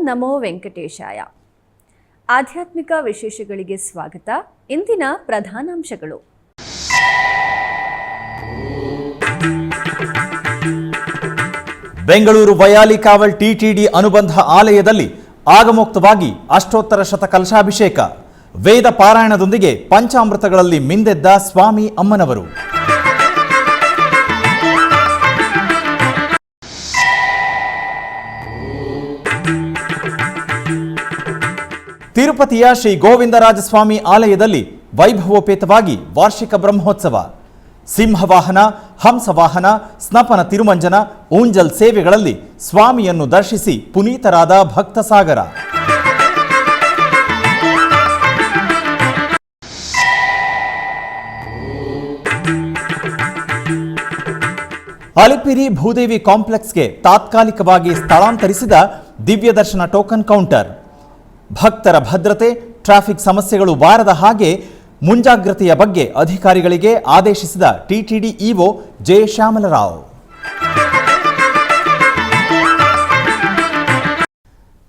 ನಮೋ ವೆಂಕಟೇಶಾಯ. ಆಧ್ಯಾತ್ಮಿಕ ವಿಶೇಷಗಳಿಗೆ ಸ್ವಾಗತ. ಇಂದಿನ ಪ್ರಧಾನಾಂಶಗಳು. ಬೆಂಗಳೂರು ವಯಾಲಿಕಾವಲ್ ಟಿಟಿಡಿ ಅನುಬಂಧ ಆಲಯದಲ್ಲಿ ಆಗಮೋಕ್ತವಾಗಿ ಅಷ್ಟೋತ್ತರ ಶತ ಕಲಶಾಭಿಷೇಕ, ವೇದ ಪಾರಾಯಣದೊಂದಿಗೆ ಪಂಚಾಮೃತಗಳಲ್ಲಿ ಮಿಂದೆದ್ದ ಸ್ವಾಮಿ ಅಮ್ಮನವರು. ತಿರುಪತಿಯ ಶ್ರೀ ಗೋವಿಂದರಾಜಸ್ವಾಮಿ ಆಲಯದಲ್ಲಿ ವೈಭವೋಪೇತವಾಗಿ ವಾರ್ಷಿಕ ಬ್ರಹ್ಮೋತ್ಸವ, ಸಿಂಹವಾಹನ, ಹಂಸವಾಹನ, ಸ್ನಪನ ತಿರುಮಂಜನ, ಊಂಜಲ್ ಸೇವೆಗಳಲ್ಲಿ ಸ್ವಾಮಿಯನ್ನು ದರ್ಶಿಸಿ ಪುನೀತರಾದ ಭಕ್ತ ಸಾಗರ. ಅಲಿಪಿರಿ ಭೂದೇವಿ ಕಾಂಪ್ಲೆಕ್ಸ್ಗೆ ತಾತ್ಕಾಲಿಕವಾಗಿ ಸ್ಥಳಾಂತರಿಸಿದ ದಿವ್ಯ ದರ್ಶನ ಟೋಕನ್ ಕೌಂಟರ್. ಭಕ್ತರ ಭದ್ರತೆ, ಟ್ರಾಫಿಕ್ ಸಮಸ್ಯೆಗಳು ಬಾರದ ಹಾಗೆ ಮುಂಜಾಗ್ರತೆಯ ಬಗ್ಗೆ ಅಧಿಕಾರಿಗಳಿಗೆ ಆದೇಶಿಸಿದ ಟಿಟಿಡಿ ಇಒ ಜೆ ಶ್ಯಾಮಲರಾವ್.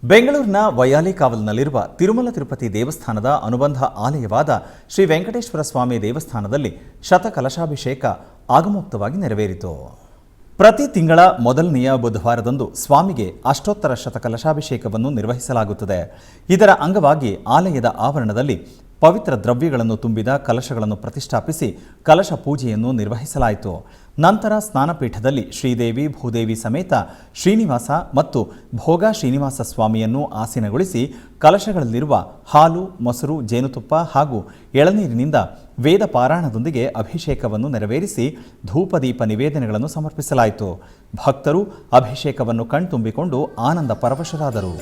ಬೆಂಗಳೂರಿನ ವಯಾಲಿಕಾವಲ್ನಲ್ಲಿರುವ ತಿರುಮಲ ತಿರುಪತಿ ದೇವಸ್ಥಾನದ ಅನುಬಂಧ ಆಲಯವಾದ ಶ್ರೀ ವೆಂಕಟೇಶ್ವರ ಸ್ವಾಮಿ ದೇವಸ್ಥಾನದಲ್ಲಿ ಶತಕಲಶಾಭಿಷೇಕ ಆಗಮೋಕ್ತವಾಗಿ ನೆರವೇರಿತು. ಪ್ರತಿ ತಿಂಗಳ ಮೊದಲನೆಯ ಬುಧವಾರದಂದು ಸ್ವಾಮಿಗೆ ಅಷ್ಟೋತ್ತರ ಶತಕಲಶಾಭಿಷೇಕವನ್ನು ನಿರ್ವಹಿಸಲಾಗುತ್ತದೆ. ಇದರ ಅಂಗವಾಗಿ ಆಲಯದ ಆವರಣದಲ್ಲಿ ಪವಿತ್ರ ದ್ರವ್ಯಗಳನ್ನು ತುಂಬಿದ ಕಲಶಗಳನ್ನು ಪ್ರತಿಷ್ಠಾಪಿಸಿ ಕಲಶ ಪೂಜೆಯನ್ನು ನಿರ್ವಹಿಸಲಾಯಿತು. ನಂತರ ಸ್ನಾನಪೀಠದಲ್ಲಿ ಶ್ರೀದೇವಿ ಭೂದೇವಿ ಸಮೇತ ಶ್ರೀನಿವಾಸ ಮತ್ತು ಭೋಗ ಶ್ರೀನಿವಾಸ ಸ್ವಾಮಿಯನ್ನು ಆಸೀನಗೊಳಿಸಿ ಕಲಶಗಳಲ್ಲಿರುವ ಹಾಲು, ಮೊಸರು, ಜೇನುತುಪ್ಪ ಹಾಗೂ ಎಳನೀರಿನಿಂದ ವೇದ ಪಾರಾಯಣದೊಂದಿಗೆ ಅಭಿಷೇಕವನ್ನು ನೆರವೇರಿಸಿ ಧೂಪದೀಪ ನಿವೇದನೆಗಳನ್ನು ಸಮರ್ಪಿಸಲಾಯಿತು. ಭಕ್ತರು ಅಭಿಷೇಕವನ್ನು ಕಣ್ತುಂಬಿಕೊಂಡು ಆನಂದ ಪರವಶರಾದರು.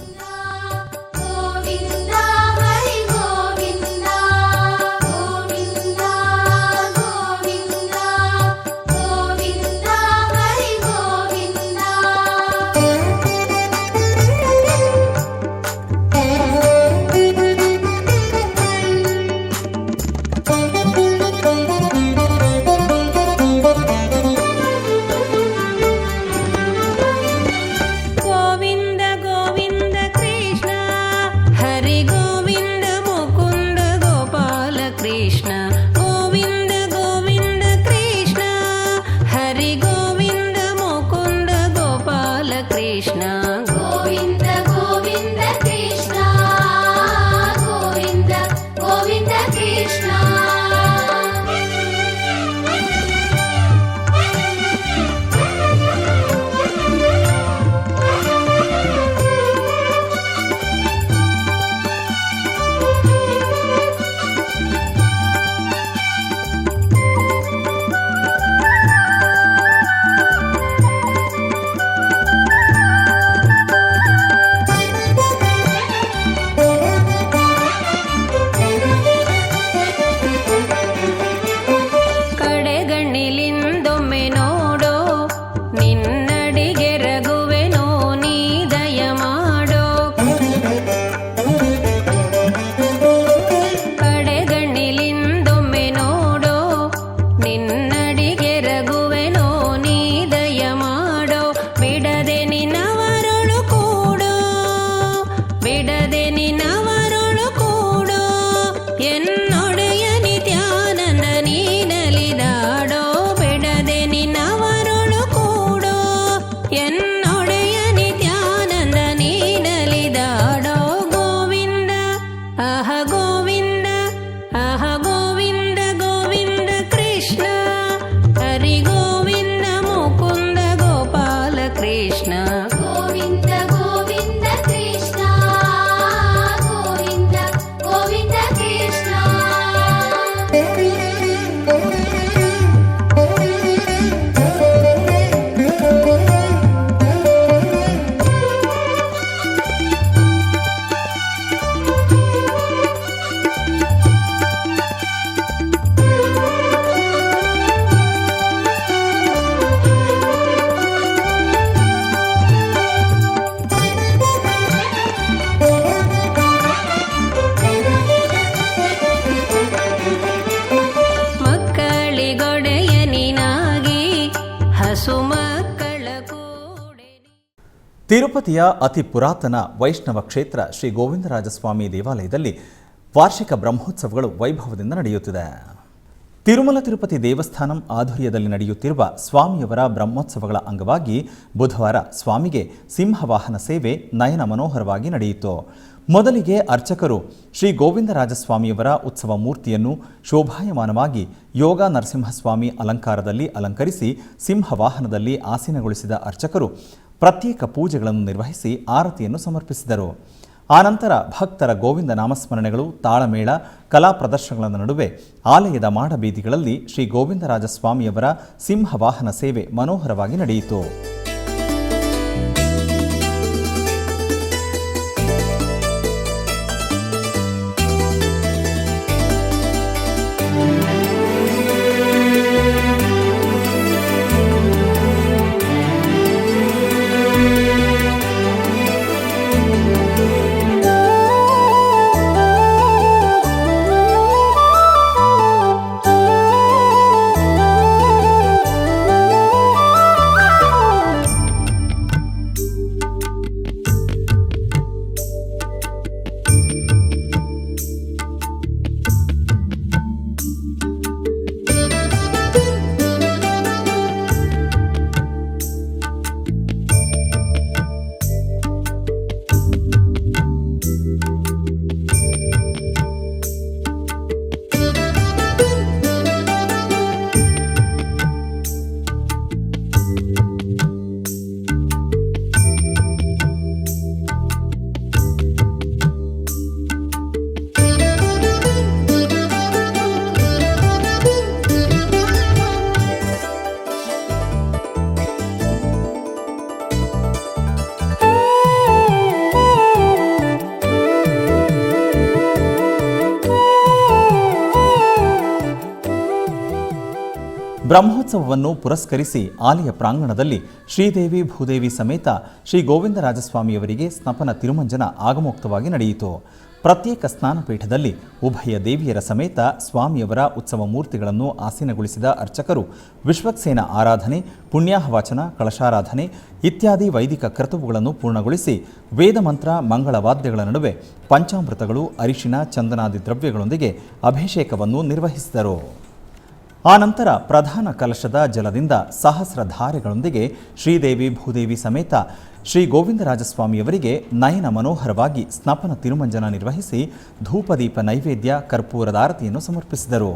ತಿರುಪತಿಯ ಅತಿ ಪುರಾತನ ವೈಷ್ಣವ ಕ್ಷೇತ್ರ ಶ್ರೀ ಗೋವಿಂದರಾಜಸ್ವಾಮಿ ದೇವಾಲಯದಲ್ಲಿ ವಾರ್ಷಿಕ ಬ್ರಹ್ಮೋತ್ಸವಗಳು ವೈಭವದಿಂದ ನಡೆಯುತ್ತಿದೆ. ತಿರುಮಲ ತಿರುಪತಿ ದೇವಸ್ಥಾನಂ ಆಧ್ವರ್ಯದಲ್ಲಿ ನಡೆಯುತ್ತಿರುವ ಸ್ವಾಮಿಯವರ ಬ್ರಹ್ಮೋತ್ಸವಗಳ ಅಂಗವಾಗಿ ಬುಧವಾರ ಸ್ವಾಮಿಗೆ ಸಿಂಹವಾಹನ ಸೇವೆ ನಯನ ಮನೋಹರವಾಗಿ ನಡೆಯಿತು. ಮೊದಲಿಗೆ ಅರ್ಚಕರು ಶ್ರೀ ಗೋವಿಂದರಾಜಸ್ವಾಮಿಯವರ ಉತ್ಸವ ಮೂರ್ತಿಯನ್ನು ಶೋಭಾಯಮಾನವಾಗಿ ಯೋಗ ನರಸಿಂಹಸ್ವಾಮಿ ಅಲಂಕಾರದಲ್ಲಿ ಅಲಂಕರಿಸಿ ಸಿಂಹವಾಹನದಲ್ಲಿ ಆಸೀನಗೊಳಿಸಿದ ಅರ್ಚಕರು ಪ್ರತ್ಯೇಕ ಪೂಜೆಗಳನ್ನು ನಿರ್ವಹಿಸಿ ಆರತಿಯನ್ನು ಸಮರ್ಪಿಸಿದರು. ಆನಂತರ ಭಕ್ತರ ಗೋವಿಂದ ನಾಮಸ್ಮರಣೆಗಳು, ತಾಳಮೇಳ, ಕಲಾ ಪ್ರದರ್ಶನಗಳ ನಡುವೆ ಆಲಯದ ಮಾಡಬೀದಿಗಳಲ್ಲಿ ಶ್ರೀ ಗೋವಿಂದರಾಜಸ್ವಾಮಿಯವರ ಸಿಂಹವಾಹನ ಸೇವೆ ಮನೋಹರವಾಗಿ ನಡೆಯಿತು. ಬ್ರಹ್ಮೋತ್ಸವವನ್ನು ಪುರಸ್ಕರಿಸಿ ಆಲಯ ಪ್ರಾಂಗಣದಲ್ಲಿ ಶ್ರೀದೇವಿ ಭೂದೇವಿ ಸಮೇತ ಶ್ರೀ ಗೋವಿಂದರಾಜಸ್ವಾಮಿಯವರಿಗೆ ಸ್ನಪನ ತಿರುಮಂಜನ ಆಗಮೋಕ್ತವಾಗಿ ನಡೆಯಿತು. ಪ್ರತ್ಯೇಕ ಸ್ನಾನಪೀಠದಲ್ಲಿ ಉಭಯ ದೇವಿಯರ ಸಮೇತ ಸ್ವಾಮಿಯವರ ಉತ್ಸವ ಮೂರ್ತಿಗಳನ್ನು ಆಸೀನಗೊಳಿಸಿದ ಅರ್ಚಕರು ವಿಶ್ವಕ್ಸೇನ ಆರಾಧನೆ, ಪುಣ್ಯಾಹವಾಚನ, ಕಳಶಾರಾಧನೆ ಇತ್ಯಾದಿ ವೈದಿಕ ಕರ್ತವ್ಯಗಳನ್ನು ಪೂರ್ಣಗೊಳಿಸಿ ವೇದಮಂತ್ರ, ಮಂಗಳವಾದ್ಯಗಳ ನಡುವೆ ಪಂಚಾಮೃತಗಳು, ಅರಿಶಿನ, ಚಂದನಾದಿ ದ್ರವ್ಯಗಳೊಂದಿಗೆ ಅಭಿಷೇಕವನ್ನು ನಿರ್ವಹಿಸಿದರು. ಆನಂತರ ಪ್ರಧಾನ ಕಲಶದ ಜಲದಿಂದ ಸಹಸ್ರಧಾರೆಗಳೊಂದಿಗೆ ಶ್ರೀದೇವಿ ಭೂದೇವಿ ಸಮೇತ ಶ್ರೀ ಗೋವಿಂದರಾಜಸ್ವಾಮಿಯವರಿಗೆ ನಯನ ಮನೋಹರವಾಗಿ ಸ್ನಪನ ತಿರುಮಂಜನ ನಿರ್ವಹಿಸಿ ಧೂಪದೀಪ ನೈವೇದ್ಯ, ಕರ್ಪೂರದಾರತಿಯನ್ನು ಸಮರ್ಪಿಸಿದರು.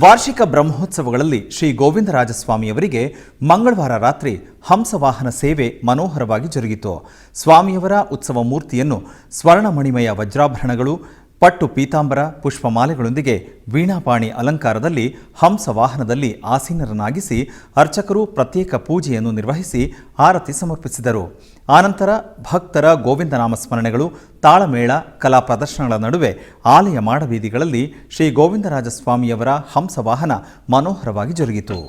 ವಾರ್ಷಿಕ ಬ್ರಹ್ಮೋತ್ಸವಗಳಲ್ಲಿ ಶ್ರೀ ಗೋವಿಂದರಾಜಸ್ವಾಮಿಯವರಿಗೆ ಮಂಗಳವಾರ ರಾತ್ರಿ ಹಂಸವಾಹನ ಸೇವೆ ಮನೋಹರವಾಗಿ ಜರುಗಿತು. ಸ್ವಾಮಿಯವರ ಉತ್ಸವ ಮೂರ್ತಿಯನ್ನು ಸ್ವರ್ಣಮಣಿಮಯ ವಜ್ರಾಭರಣಗಳು, ಪಟ್ಟು ಪೀತಾಂಬರ, ಪುಷ್ಪಮಾಲೆಗಳೊಂದಿಗೆ ವೀಣಾಪಾಣಿ ಅಲಂಕಾರದಲ್ಲಿ ಹಂಸವಾಹನದಲ್ಲಿ ಆಸೀನರನ್ನಾಗಿಸಿ ಅರ್ಚಕರು ಪ್ರತ್ಯೇಕ ಪೂಜೆಯನ್ನು ನಿರ್ವಹಿಸಿ ಆರತಿ ಸಮರ್ಪಿಸಿದರು. ಆನಂತರ ಭಕ್ತರ ಗೋವಿಂದನಾಮ ಸ್ಮರಣೆಗಳು, ತಾಳಮೇಳ, ಕಲಾ ಪ್ರದರ್ಶನಗಳ ನಡುವೆ ಆಲಯ ಮಾಡಬೀದಿಗಳಲ್ಲಿ ಶ್ರೀ ಗೋವಿಂದರಾಜಸ್ವಾಮಿಯವರ ಹಂಸವಾಹನ ಮನೋಹರವಾಗಿ ಜರುಗಿತು.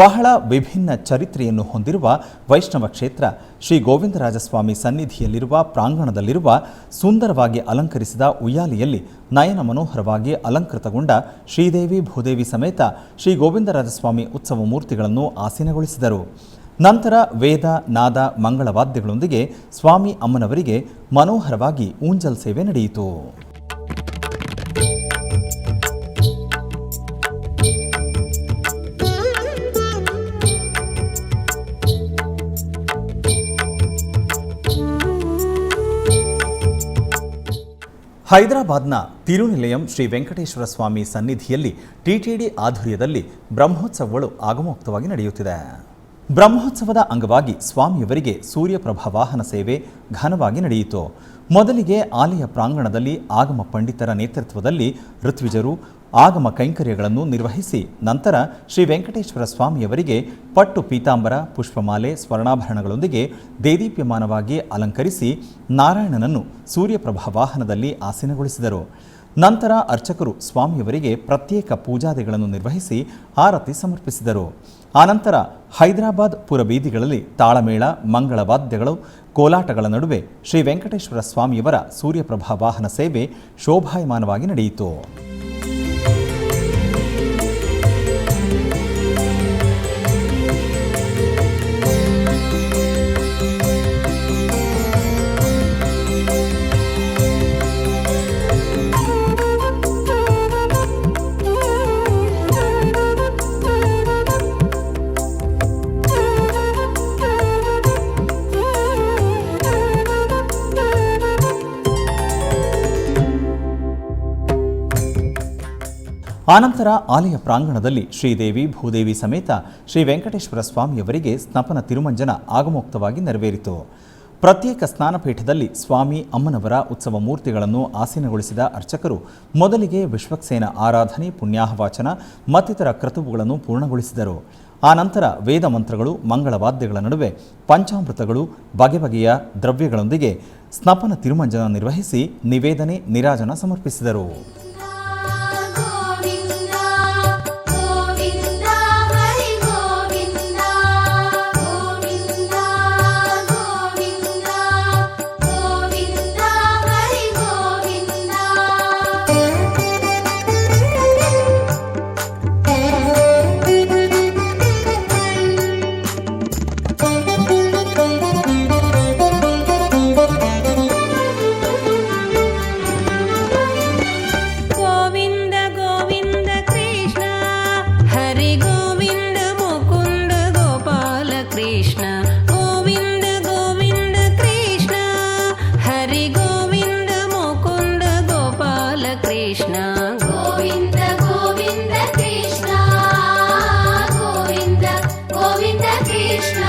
ಬಹಳ ವಿಭಿನ್ನ ಚರಿತ್ರೆಯನ್ನು ಹೊಂದಿರುವ ವೈಷ್ಣವ ಕ್ಷೇತ್ರ ಶ್ರೀ ಗೋವಿಂದರಾಜಸ್ವಾಮಿ ಸನ್ನಿಧಿಯಲ್ಲಿರುವ ಪ್ರಾಂಗಣದಲ್ಲಿರುವ ಸುಂದರವಾಗಿ ಅಲಂಕರಿಸಿದ ಉಯ್ಯಾಲೆಯಲ್ಲಿ ನಯನ ಮನೋಹರವಾಗಿ ಅಲಂಕೃತಗೊಂಡ ಶ್ರೀದೇವಿ ಭೂದೇವಿ ಸಮೇತ ಶ್ರೀ ಗೋವಿಂದರಾಜಸ್ವಾಮಿ ಉತ್ಸವ ಮೂರ್ತಿಗಳನ್ನು ಆಸೀನಗೊಳಿಸಿದರು. ನಂತರ ವೇದ ನಾದ ಮಂಗಳವಾದ್ಯಗಳೊಂದಿಗೆ ಸ್ವಾಮಿ ಅಮ್ಮನವರಿಗೆ ಮನೋಹರವಾಗಿ ಊಂಜಲ್ ಸೇವೆ ನಡೆಯಿತು. ಹೈದರಾಬಾದ್ನ ತಿರುನಿಲಯಂ ಶ್ರೀ ವೆಂಕಟೇಶ್ವರ ಸ್ವಾಮಿ ಸನ್ನಿಧಿಯಲ್ಲಿ ಟಿಟಿಡಿ ಆಧ್ವರ್ಯದಲ್ಲಿ ಬ್ರಹ್ಮೋತ್ಸವಗಳು ಆಗಮೋಕ್ತವಾಗಿ ನಡೆಯುತ್ತಿದೆ. ಬ್ರಹ್ಮೋತ್ಸವದ ಅಂಗವಾಗಿ ಸ್ವಾಮಿಯವರಿಗೆ ಸೂರ್ಯಪ್ರಭಾ ವಾಹನ ಸೇವೆ ಘನವಾಗಿ ನಡೆಯಿತು. ಮೊದಲಿಗೆ ಆಲಯ ಪ್ರಾಂಗಣದಲ್ಲಿ ಆಗಮ ಪಂಡಿತರ ನೇತೃತ್ವದಲ್ಲಿ ಋತ್ವಿಜರು ಆಗಮ ಕೈಂಕರ್ಯಗಳನ್ನು ನಿರ್ವಹಿಸಿ ನಂತರ ಶ್ರೀ ವೆಂಕಟೇಶ್ವರ ಸ್ವಾಮಿಯವರಿಗೆ ಪಟ್ಟು ಪೀತಾಂಬರ ಪುಷ್ಪಮಾಲೆ ಸ್ವರ್ಣಾಭರಣಗಳೊಂದಿಗೆ ದೇದೀಪ್ಯಮಾನವಾಗಿ ಅಲಂಕರಿಸಿ ನಾರಾಯಣನನ್ನು ಸೂರ್ಯಪ್ರಭಾ ವಾಹನದಲ್ಲಿ ಆಸೀನಗೊಳಿಸಿದರು. ನಂತರ ಅರ್ಚಕರು ಸ್ವಾಮಿಯವರಿಗೆ ಪ್ರತ್ಯೇಕ ಪೂಜಾದಿಗಳನ್ನು ನಿರ್ವಹಿಸಿ ಆರತಿ ಸಮರ್ಪಿಸಿದರು. ಆನಂತರ ಹೈದರಾಬಾದ್ ಪುರಬೀದಿಗಳಲ್ಲಿ ತಾಳಮೇಳ ಮಂಗಳವಾದ್ಯಗಳು ಕೋಲಾಟಗಳ ನಡುವೆ ಶ್ರೀ ವೆಂಕಟೇಶ್ವರ ಸ್ವಾಮಿಯವರ ಸೂರ್ಯಪ್ರಭಾ ವಾಹನ ಸೇವೆ ಶೋಭಾಯಮಾನವಾಗಿ ನಡೆಯಿತು. ಆನಂತರ ಆಲಯ ಪ್ರಾಂಗಣದಲ್ಲಿ ಶ್ರೀದೇವಿ ಭೂದೇವಿ ಸಮೇತ ಶ್ರೀ ವೆಂಕಟೇಶ್ವರ ಸ್ವಾಮಿಯವರಿಗೆ ಸ್ನಪನ ತಿರುಮಂಜನ ಆಗಮೋಕ್ತವಾಗಿ ನೆರವೇರಿತು. ಪ್ರತ್ಯೇಕ ಸ್ನಾನಪೀಠದಲ್ಲಿ ಸ್ವಾಮಿ ಅಮ್ಮನವರ ಉತ್ಸವ ಮೂರ್ತಿಗಳನ್ನು ಆಸೀನಗೊಳಿಸಿದ ಅರ್ಚಕರು ಮೊದಲಿಗೆ ವಿಶ್ವಕ್ಸೇನ ಆರಾಧನೆ ಪುಣ್ಯಾಹವಾಚನ ಮತ್ತಿತರ ಕ್ರತುವುಗಳನ್ನು ಪೂರ್ಣಗೊಳಿಸಿದರು. ಆನಂತರ ವೇದ ಮಂತ್ರಗಳು ಮಂಗಳವಾದ್ಯಗಳ ನಡುವೆ ಪಂಚಾಮೃತಗಳು ಬಗೆ ಬಗೆಯ ದ್ರವ್ಯಗಳೊಂದಿಗೆ ಸ್ನಪನ ತಿರುಮಂಜನ ನಿರ್ವಹಿಸಿ ನಿವೇದನೆ ನೀರಾಜನ ಸಮರ್ಪಿಸಿದರು. ಗೋವಿಂದ ಗೋವಿಂದ ಕೃಷ್ಣ ಗೋವಿಂದ ಗೋವಿಂದ ಕೃಷ್ಣ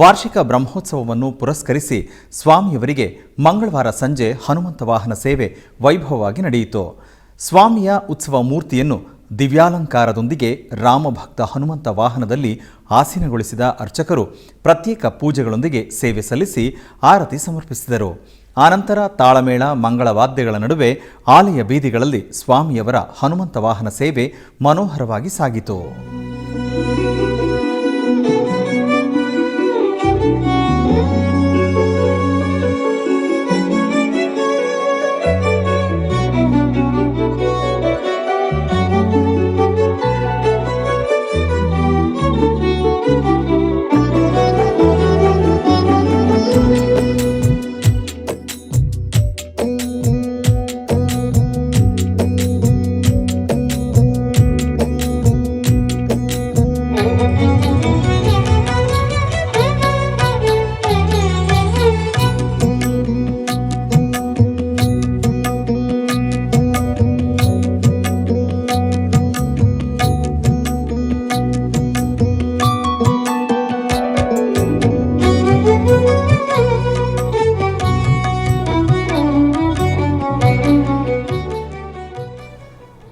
ವಾರ್ಷಿಕ ಬ್ರಹ್ಮೋತ್ಸವವನ್ನು ಪುರಸ್ಕರಿಸಿ ಸ್ವಾಮಿಯವರಿಗೆ ಮಂಗಳವಾರ ಸಂಜೆ ಹನುಮಂತ ವಾಹನ ಸೇವೆ ವೈಭವವಾಗಿ ನಡೆಯಿತು. ಸ್ವಾಮಿಯ ಉತ್ಸವ ಮೂರ್ತಿಯನ್ನು ದಿವ್ಯಾಲಂಕಾರದೊಂದಿಗೆ ರಾಮಭಕ್ತ ಹನುಮಂತ ವಾಹನದಲ್ಲಿ ಆಸೀನಗೊಳಿಸಿದ ಅರ್ಚಕರು ಪ್ರತ್ಯೇಕ ಪೂಜೆಗಳೊಂದಿಗೆ ಸೇವೆ ಸಲ್ಲಿಸಿ ಆರತಿ ಸಮರ್ಪಿಸಿದರು. ಆನಂತರ ತಾಳಮೇಳ ಮಂಗಳವಾದ್ಯಗಳ ನಡುವೆ ಆಲಯ ಬೀದಿಗಳಲ್ಲಿ ಸ್ವಾಮಿಯವರ ಹನುಮಂತ ವಾಹನ ಸೇವೆ ಮನೋಹರವಾಗಿ ಸಾಗಿತು.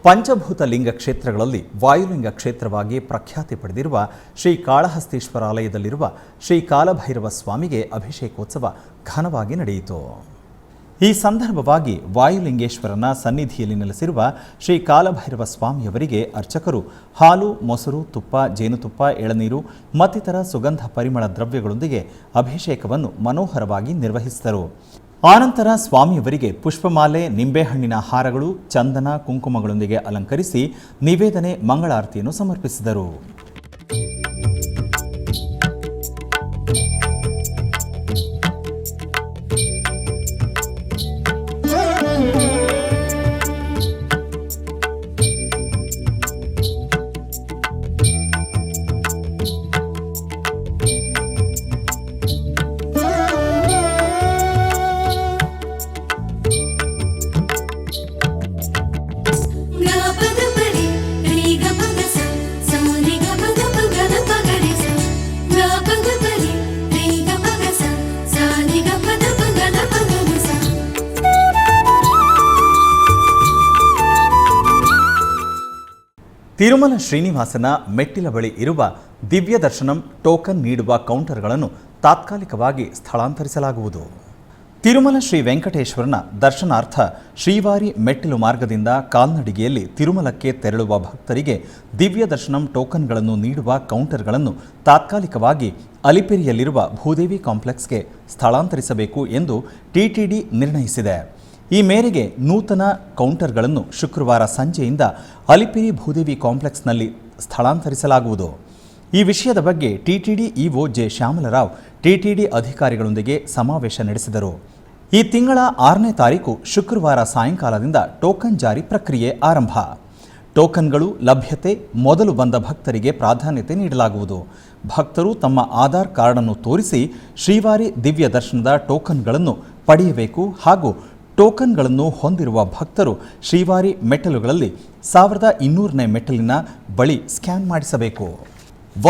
ಪಂಚಭೂತ ಲಿಂಗ ಕ್ಷೇತ್ರಗಳಲ್ಲಿ ವಾಯುಲಿಂಗ ಕ್ಷೇತ್ರವಾಗಿ ಪ್ರಖ್ಯಾತಿ ಪಡೆದಿರುವ ಶ್ರೀ ಕಾಳಹಸ್ತೀಶ್ವರ ಆಲಯದಲ್ಲಿರುವ ಶ್ರೀ ಕಾಲಭೈರವ ಸ್ವಾಮಿಗೆ ಅಭಿಷೇಕೋತ್ಸವ ಘನವಾಗಿ ನಡೆಯಿತು. ಈ ಸಂದರ್ಭವಾಗಿ ವಾಯುಲಿಂಗೇಶ್ವರನ ಸನ್ನಿಧಿಯಲ್ಲಿ ನೆಲೆಸಿರುವ ಶ್ರೀ ಕಾಲಭೈರವ ಸ್ವಾಮಿಯವರಿಗೆ ಅರ್ಚಕರು ಹಾಲು, ಮೊಸರು, ತುಪ್ಪ, ಜೇನುತುಪ್ಪ, ಎಳನೀರು ಮತ್ತಿತರ ಸುಗಂಧ ಪರಿಮಳ ದ್ರವ್ಯಗಳೊಂದಿಗೆ ಅಭಿಷೇಕವನ್ನು ಮನೋಹರವಾಗಿ ನಿರ್ವಹಿಸಿದರು. ಆನಂತರ ಸ್ವಾಮಿಯವರಿಗೆ ಪುಷ್ಪಮಾಲೆ, ನಿಂಬೆಹಣ್ಣಿನ ಹಾರಗಳು, ಚಂದನ, ಕುಂಕುಮಗಳೊಂದಿಗೆ ಅಲಂಕರಿಸಿ ನಿವೇದನೆ, ಮಂಗಳಾರತಿಯನ್ನು ಸಮರ್ಪಿಸಿದರು. ತಿರುಮಲ ಶ್ರೀನಿವಾಸನ ಮೆಟ್ಟಿಲ ಬಳಿ ಇರುವ ದಿವ್ಯ ದರ್ಶನಂ ಟೋಕನ್ ನೀಡುವ ಕೌಂಟರ್ಗಳನ್ನು ತಾತ್ಕಾಲಿಕವಾಗಿ ಸ್ಥಳಾಂತರಿಸಲಾಗುವುದು. ತಿರುಮಲ ಶ್ರೀ ವೆಂಕಟೇಶ್ವರನ ದರ್ಶನಾರ್ಥ ಶ್ರೀವಾರಿ ಮೆಟ್ಟಿಲು ಮಾರ್ಗದಿಂದ ಕಾಲ್ನಡಿಗೆಯಲ್ಲಿ ತಿರುಮಲಕ್ಕೆ ತೆರಳುವ ಭಕ್ತರಿಗೆ ದಿವ್ಯ ದರ್ಶನಂ ಟೋಕನ್ಗಳನ್ನು ನೀಡುವ ಕೌಂಟರ್ಗಳನ್ನು ತಾತ್ಕಾಲಿಕವಾಗಿ ಅಲಿಪಿರಿಯಲ್ಲಿರುವ ಭೂದೇವಿ ಕಾಂಪ್ಲೆಕ್ಸ್ಗೆ ಸ್ಥಳಾಂತರಿಸಬೇಕು ಎಂದು ಟಿಟಿಡಿ ನಿರ್ಣಯಿಸಿದೆ. ಈ ಮೇರೆಗೆ ನೂತನ ಕೌಂಟರ್ಗಳನ್ನು ಶುಕ್ರವಾರ ಸಂಜೆಯಿಂದ ಅಲಿಪಿರಿ ಭೂದೇವಿ ಕಾಂಪ್ಲೆಕ್ಸ್ನಲ್ಲಿ ಸ್ಥಳಾಂತರಿಸಲಾಗುವುದು. ಈ ವಿಷಯದ ಬಗ್ಗೆ ಟಿಟಿಡಿ ಇಒ ಜೆ ಶ್ಯಾಮಲರಾವ್ ಟಿಟಿಡಿ ಅಧಿಕಾರಿಗಳೊಂದಿಗೆ ಸಮಾವೇಶ ನಡೆಸಿದರು. ಈ ತಿಂಗಳ 6ನೇ ತಾರೀಕು ಶುಕ್ರವಾರ ಸಾಯಂಕಾಲದಿಂದ ಟೋಕನ್ ಜಾರಿ ಪ್ರಕ್ರಿಯೆ ಆರಂಭ. ಟೋಕನ್ಗಳು ಲಭ್ಯತೆ ಮೊದಲು ಬಂದ ಭಕ್ತರಿಗೆ ಪ್ರಾಧಾನ್ಯತೆ ನೀಡಲಾಗುವುದು. ಭಕ್ತರು ತಮ್ಮ ಆಧಾರ್ ಕಾರ್ಡನ್ನು ತೋರಿಸಿ ಶ್ರೀವಾರಿ ದಿವ್ಯ ದರ್ಶನದ ಟೋಕನ್ಗಳನ್ನು ಪಡೆಯಬೇಕು ಹಾಗೂ ಟೋಕನ್ಗಳನ್ನು ಹೊಂದಿರುವ ಭಕ್ತರು ಶ್ರೀವಾರಿ ಮೆಟ್ಟಲುಗಳಲ್ಲಿ 1200ನೇ ಮೆಟ್ಟಲಿನ ಬಳಿ ಸ್ಕ್ಯಾನ್ ಮಾಡಿಸಬೇಕು.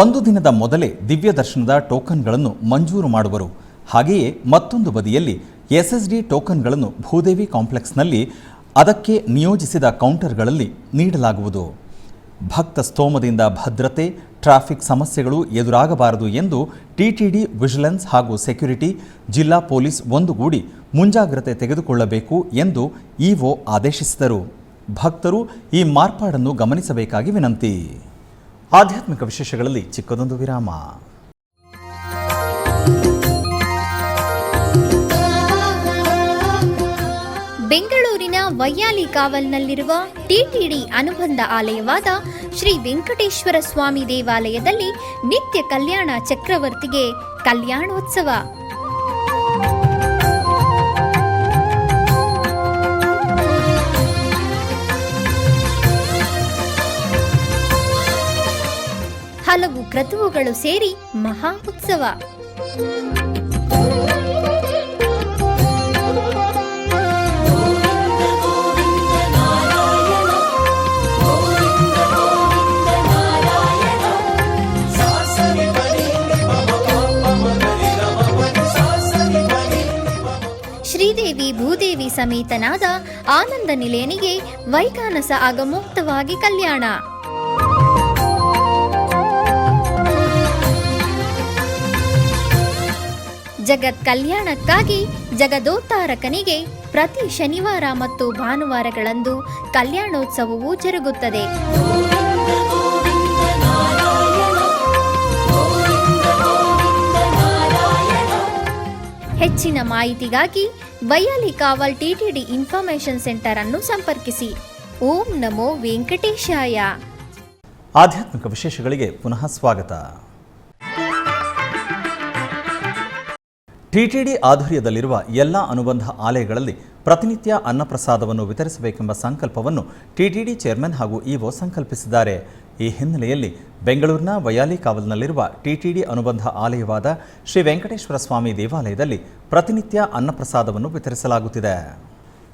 ಒಂದು ದಿನದ ಮೊದಲೇ ದಿವ್ಯ ದರ್ಶನದ ಟೋಕನ್ಗಳನ್ನು ಮಂಜೂರು ಮಾಡುವರು. ಹಾಗೆಯೇ ಮತ್ತೊಂದು ಬದಿಯಲ್ಲಿ SSD ಟೋಕನ್ಗಳನ್ನು ಭೂದೇವಿ ಕಾಂಪ್ಲೆಕ್ಸ್ನಲ್ಲಿ ಅದಕ್ಕೆ ನಿಯೋಜಿಸಿದ ಕೌಂಟರ್ಗಳಲ್ಲಿ ನೀಡಲಾಗುವುದು. ಭಕ್ತ ಸ್ತೋಮದಿಂದ ಭದ್ರತೆ, ಟ್ರಾಫಿಕ್ ಸಮಸ್ಯೆಗಳು ಎದುರಾಗಬಾರದು ಎಂದು ಟಿಟಿಡಿ, ವಿಜಿಲೆನ್ಸ್ ಹಾಗೂ ಸೆಕ್ಯುರಿಟಿ, ಜಿಲ್ಲಾ ಪೊಲೀಸ್ ಒಂದುಗೂಡಿ ಮುಂಜಾಗ್ರತೆ ತೆಗೆದುಕೊಳ್ಳಬೇಕು ಎಂದು ಇಒ ಆದೇಶಿಸಿದರು. ಭಕ್ತರು ಈ ಮಾರ್ಪಾಡನ್ನು ಗಮನಿಸಬೇಕಾಗಿ ವಿನಂತಿ. ಆಧ್ಯಾತ್ಮಿಕ ವಿಶೇಷಗಳಲ್ಲಿ ಚಿಕ್ಕದೊಂದು ವಿರಾಮ. ಬೆಂಗಳೂರಿನ ವೈಯಾಲಿ ಕಾವಲ್ನಲ್ಲಿರುವ ಟಿಟಿಡಿ ಅನುಬಂಧ ಆಲಯವಾದ ಶ್ರೀ ವೆಂಕಟೇಶ್ವರ ಸ್ವಾಮಿ ದೇವಾಲಯದಲ್ಲಿ ನಿತ್ಯ ಕಲ್ಯಾಣ ಚಕ್ರವರ್ತಿಗೆ ಕಲ್ಯಾಣೋತ್ಸವ. ಹಲವು ಕ್ರತುವುಗಳು ಸೇರಿ ಮಹಾ ಉತ್ಸವ. ಶ್ರೀದೇವಿ ಭೂದೇವಿ ಸಮೇತನಾದ ಆನಂದ ನಿಲಯನಿಗೆ ವೈಖಾನಸ ಆಗಮೋಕ್ತವಾಗಿ ಕಲ್ಯಾಣ. ಜಗತ್ ಕಲ್ಯಾಣಕ್ಕಾಗಿ ಜಗದೋತ್ತಾರಕನಿಗೆ ಪ್ರತಿ ಶನಿವಾರ ಮತ್ತು ಭಾನುವಾರಗಳಂದು ಕಲ್ಯಾಣೋತ್ಸವವು ಜರುಗುತ್ತದೆ. ಹೆಚ್ಚಿನ ಮಾಹಿತಿಗಾಗಿ ವೈಯಾಲಿ ಕಾವಲ್ ಟಿಟಿಡಿ ಇನ್ಫಾರ್ಮೇಶನ್ ಸೆಂಟರ್ ಅನ್ನು ಸಂಪರ್ಕಿಸಿ. ಓಂ ನಮೋ ವೆಂಕಟೇಶಾಯ. ಆಧ್ಯಾತ್ಮಿಕ ವಿಶೇಷಗಳಿಗೆ ಪುನಃ ಸ್ವಾಗತ. ಟಿಟಿಡಿ ಆಧ್ವರ್ಯದಲ್ಲಿರುವ ಎಲ್ಲ ಅನುಬಂಧ ಆಲಯಗಳಲ್ಲಿ ಪ್ರತಿನಿತ್ಯ ಅನ್ನಪ್ರಸಾದವನ್ನು ವಿತರಿಸಬೇಕೆಂಬ ಸಂಕಲ್ಪವನ್ನು ಟಿಟಿಡಿ ಚೇರ್ಮನ್ ಹಾಗೂ ಇಒ ಸಂಕಲ್ಪಿಸಿದ್ದಾರೆ. ಈ ಹಿನ್ನೆಲೆಯಲ್ಲಿ ಬೆಂಗಳೂರಿನ ವೈಯಾಲಿ ಕಾವಲ್ನಲ್ಲಿರುವ ಟಿಟಿಡಿ ಅನುಬಂಧ ಆಲಯವಾದ ಶ್ರೀ ವೆಂಕಟೇಶ್ವರ ಸ್ವಾಮಿ ದೇವಾಲಯದಲ್ಲಿ ಪ್ರತಿನಿತ್ಯ ಅನ್ನಪ್ರಸಾದವನ್ನು ವಿತರಿಸಲಾಗುತ್ತಿದೆ.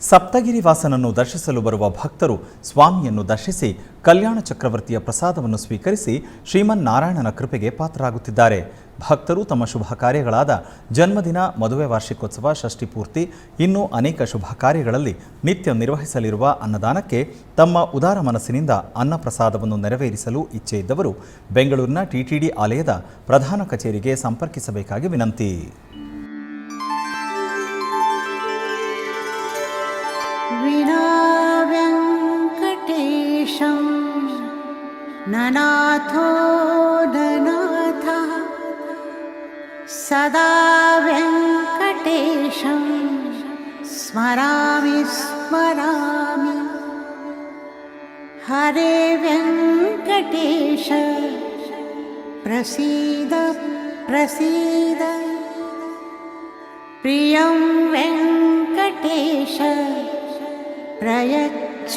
ಸಪ್ತಗಿರಿ ವಾಸನನ್ನು ದರ್ಶಿಸಲು ಬರುವ ಭಕ್ತರು ಸ್ವಾಮಿಯನ್ನು ದರ್ಶಿಸಿ ಕಲ್ಯಾಣ ಚಕ್ರವರ್ತಿಯ ಪ್ರಸಾದವನ್ನು ಸ್ವೀಕರಿಸಿ ಶ್ರೀಮನ್ನಾರಾಯಣನ ಕೃಪೆಗೆ ಪಾತ್ರರಾಗುತ್ತಿದ್ದಾರೆ. ಭಕ್ತರು ತಮ್ಮ ಶುಭ ಕಾರ್ಯಗಳಾದ ಜನ್ಮದಿನ, ಮದುವೆ ವಾರ್ಷಿಕೋತ್ಸವ, ಷಷ್ಠಿ ಪೂರ್ತಿ, ಇನ್ನೂ ಅನೇಕ ಶುಭ ಕಾರ್ಯಗಳಲ್ಲಿ ನಿತ್ಯ ನಿರ್ವಹಿಸಲಿರುವ ಅನ್ನದಾನಕ್ಕೆ ತಮ್ಮ ಉದಾರ ಮನಸ್ಸಿನಿಂದ ಅನ್ನಪ್ರಸಾದವನ್ನು ನೆರವೇರಿಸಲು ಇಚ್ಛೆ ಇದ್ದವರು ಬೆಂಗಳೂರಿನ ಟಿಟಿಡಿ ಆಲಯದ ಪ್ರಧಾನ ಕಚೇರಿಗೆ ಸಂಪರ್ಕಿಸಬೇಕಾಗಿ ವಿನಂತಿ. ವಿನಾ ವೆಂಕಟೇಶಂ ನನಾಥೋ ನನಾಥ ಸದಾ ವೆಂಕಟೇಶಂ ಸ್ಮರಾಮಿ ಸ್ಮರಾಮಿ. ಹರೇ ವೆಂಕಟೇಶ ಪ್ರಸೀದ ಪ್ರಸೀದ. ಪ್ರಿಯಂ ವೆಂಕಟೇಶ ಪ್ರಯಚ್ಛ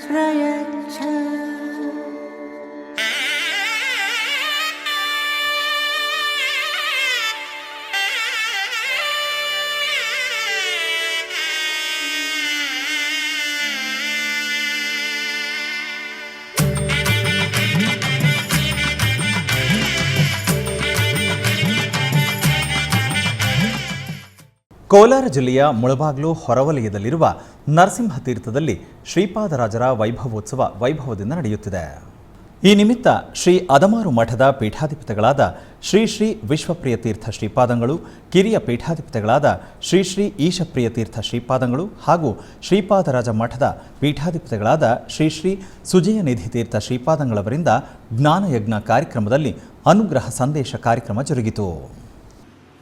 ಪ್ರಯಚ್ಛ. ಕೋಲಾರ ಜಿಲ್ಲೆಯ ಮುಳಬಾಗ್ಲು ಹೊರವಲಯದಲ್ಲಿರುವ ನರಸಿಂಹ ತೀರ್ಥದಲ್ಲಿ ಶ್ರೀಪಾದರಾಜರ ವೈಭವೋತ್ಸವ ವೈಭವದಿಂದ ನಡೆಯುತ್ತಿದೆ. ಈ ನಿಮಿತ್ತ ಶ್ರೀ ಅದಮಾರು ಮಠದ ಪೀಠಾಧಿಪತಿಗಳಾದ ಶ್ರೀ ಶ್ರೀ ವಿಶ್ವಪ್ರಿಯ ತೀರ್ಥ ಶ್ರೀಪಾದಂಗಳು, ಕಿರಿಯ ಪೀಠಾಧಿಪತಿಗಳಾದ ಶ್ರೀ ಶ್ರೀ ಈಶಪ್ರಿಯ ತೀರ್ಥ ಶ್ರೀಪಾದಂಗಳು ಹಾಗೂ ಶ್ರೀಪಾದರಾಜ ಮಠದ ಪೀಠಾಧಿಪತಿಗಳಾದ ಶ್ರೀ ಶ್ರೀ ಸುಜಯನಿಧಿ ತೀರ್ಥ ಶ್ರೀಪಾದಂಗಳವರಿಂದ ಜ್ಞಾನಯಜ್ಞ ಕಾರ್ಯಕ್ರಮದಲ್ಲಿ ಅನುಗ್ರಹ ಸಂದೇಶ ಕಾರ್ಯಕ್ರಮ ಜರುಗಿತು.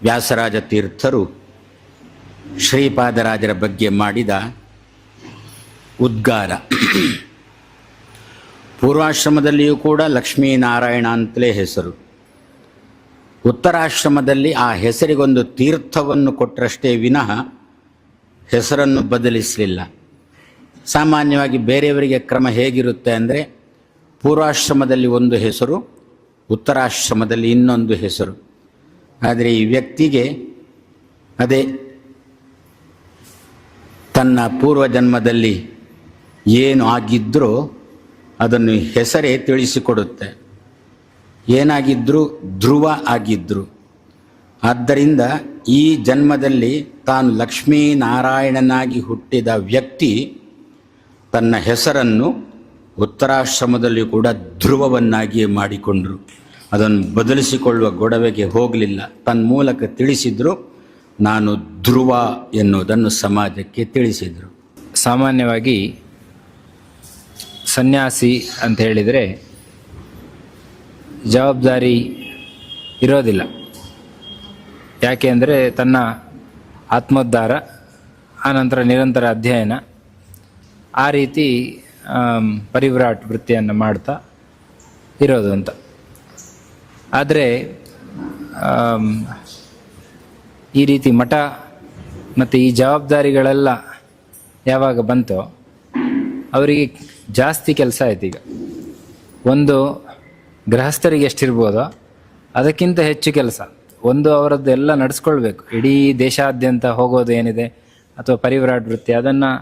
ವ್ಯಾಸರಾಜ ತೀರ್ಥರು ಶ್ರೀಪಾದರಾಜರ ಬಗ್ಗೆ ಮಾಡಿದ ಉದ್ಗಾರ. ಪೂರ್ವಾಶ್ರಮದಲ್ಲಿಯೂ ಕೂಡ ಲಕ್ಷ್ಮೀನಾರಾಯಣ ಅಂತಲೇ ಹೆಸರು. ಉತ್ತರಾಶ್ರಮದಲ್ಲಿ ಆ ಹೆಸರಿಗೊಂದು ತೀರ್ಥವನ್ನು ಕೊಟ್ಟರಷ್ಟೇ ವಿನಃ ಹೆಸರನ್ನು ಬದಲಿಸಲಿಲ್ಲ. ಸಾಮಾನ್ಯವಾಗಿ ಬೇರೆಯವರಿಗೆ ಕ್ರಮ ಹೇಗಿರುತ್ತೆ ಅಂದರೆ, ಪೂರ್ವಾಶ್ರಮದಲ್ಲಿ ಒಂದು ಹೆಸರು, ಉತ್ತರಾಶ್ರಮದಲ್ಲಿ ಇನ್ನೊಂದು ಹೆಸರು. ಆದರೆ ಈ ವ್ಯಕ್ತಿಗೆ ಅದೇ ತನ್ನ ಪೂರ್ವಜನ್ಮದಲ್ಲಿ ಏನು ಆಗಿದ್ರೋ ಅದನ್ನು ಹೆಸರೇ ತಿಳಿಸಿಕೊಡುತ್ತೆ. ಏನಾಗಿದ್ದರೂ ಧ್ರುವ ಆಗಿದ್ದರು. ಆದ್ದರಿಂದ ಈ ಜನ್ಮದಲ್ಲಿ ತಾನು ಲಕ್ಷ್ಮೀನಾರಾಯಣನಾಗಿ ಹುಟ್ಟಿದ ವ್ಯಕ್ತಿ ತನ್ನ ಹೆಸರನ್ನು ಉತ್ತರಾಶ್ರಮದಲ್ಲಿ ಕೂಡ ಧ್ರುವವನ್ನಾಗಿಯೇ ಮಾಡಿಕೊಂಡರು. ಅದನ್ನು ಬದಲಿಸಿಕೊಳ್ಳುವ ಗೊಡವೆಗೆ ಹೋಗಲಿಲ್ಲ. ತನ್ನ ಮೂಲಕ ತಿಳಿಸಿದರು, ನಾನು ಧ್ರುವ ಎನ್ನುವುದನ್ನು ಸಮಾಜಕ್ಕೆ ತಿಳಿಸಿದರು. ಸಾಮಾನ್ಯವಾಗಿ ಸನ್ಯಾಸಿ ಅಂತ ಹೇಳಿದರೆ ಜವಾಬ್ದಾರಿ ಇರೋದಿಲ್ಲ. ಯಾಕೆ ಅಂದರೆ ತನ್ನ ಆತ್ಮೋದ್ಧಾರ, ಆನಂತರ ನಿರಂತರ ಅಧ್ಯಯನ, ಆ ರೀತಿ ಪರಿವ್ರಾಟ್ ವೃತ್ತಿಯನ್ನು ಮಾಡ್ತಾ ಇರೋದು ಅಂತ. ಆದರೆ ಈ ರೀತಿ ಮಠ ಮತ್ತು ಈ ಜವಾಬ್ದಾರಿಗಳೆಲ್ಲ ಯಾವಾಗ ಬಂತೋ ಅವರಿಗೆ ಜಾಸ್ತಿ ಕೆಲಸ ಆಯ್ತು. ಈಗ ಒಂದು ಗೃಹಸ್ಥರಿಗೆ ಎಷ್ಟಿರ್ಬೋದೋ ಅದಕ್ಕಿಂತ ಹೆಚ್ಚು ಕೆಲಸ. ಒಂದು ಅವರದ್ದು ಎಲ್ಲ ನಡೆಸ್ಕೊಳ್ಬೇಕು. ಇಡೀ ದೇಶಾದ್ಯಂತ ಹೋಗೋದು ಏನಿದೆ ಅಥವಾ ಪರಿವ್ರಾಟ್ ವೃತ್ತಿ ಅದನ್ನು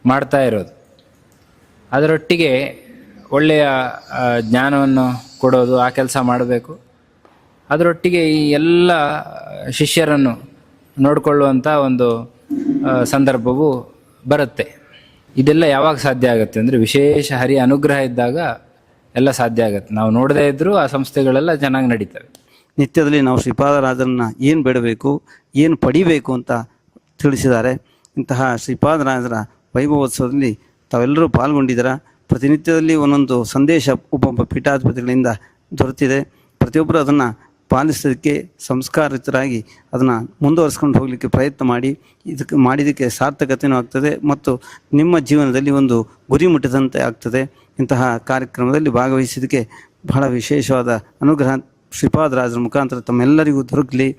ಮಾಡ್ತಾ ಇರೋದು. ಅದರೊಟ್ಟಿಗೆ ಒಳ್ಳೆಯ ಜ್ಞಾನವನ್ನು ಕೊಡೋದು, ಆ ಕೆಲಸ ಮಾಡಬೇಕು. ಅದರೊಟ್ಟಿಗೆ ಈ ಎಲ್ಲ ಶಿಷ್ಯರನ್ನು ನೋಡಿಕೊಳ್ಳುವಂಥ ಒಂದು ಸಂದರ್ಭವು ಬರುತ್ತೆ. ಇದೆಲ್ಲ ಯಾವಾಗ ಸಾಧ್ಯ ಆಗುತ್ತೆ ಅಂದರೆ ವಿಶೇಷ ಹರಿಯ ಅನುಗ್ರಹ ಇದ್ದಾಗ ಎಲ್ಲ ಸಾಧ್ಯ ಆಗುತ್ತೆ. ನಾವು ನೋಡದೇ ಇದ್ದರೂ ಆ ಸಂಸ್ಥೆಗಳೆಲ್ಲ ಚೆನ್ನಾಗಿ ನಡೀತವೆ. ನಿತ್ಯದಲ್ಲಿ ನಾವು ಶ್ರೀಪಾದರಾಜರನ್ನ ಏನು ಬೇಡಬೇಕು, ಏನು ಪಡಿಬೇಕು ಅಂತ ತಿಳಿಸಿದ್ದಾರೆ. ಇಂತಹ ಶ್ರೀಪಾದರಾಜರ ವೈಭವೋತ್ಸವದಲ್ಲಿ ತಾವೆಲ್ಲರೂ ಪಾಲ್ಗೊಂಡಿದ್ದೀರಾ. ಪ್ರತಿನಿತ್ಯದಲ್ಲಿ ಒಂದೊಂದು ಸಂದೇಶ ಒಬ್ಬೊಬ್ಬ ಪೀಠಾಧಿಪತಿಗಳಿಂದ ದೊರೆತಿದೆ. ಪ್ರತಿಯೊಬ್ಬರು ಅದನ್ನು ಪಾಲಿಸೋದಕ್ಕೆ ಸಂಸ್ಕಾರಿತರಾಗಿ ಅದನ್ನು ಮುಂದುವರಿಸ್ಕೊಂಡು ಹೋಗಲಿಕ್ಕೆ ಪ್ರಯತ್ನ ಮಾಡಿದ್ದಕ್ಕೆ ಸಾರ್ಥಕತೆಯೂ ಆಗ್ತದೆ ಮತ್ತು ನಿಮ್ಮ ಜೀವನದಲ್ಲಿ ಒಂದು ಗುರಿ ಮುಟ್ಟಿದಂತೆ ಆಗ್ತದೆ. ಇಂತಹ ಕಾರ್ಯಕ್ರಮದಲ್ಲಿ ಭಾಗವಹಿಸಿದ್ದಕ್ಕೆ ಬಹಳ ವಿಶೇಷವಾದ ಅನುಗ್ರಹ ಶ್ರೀಪಾದರಾಜರ ಮುಖಾಂತರ ತಮ್ಮೆಲ್ಲರಿಗೂ ದೊರಕಲಿ.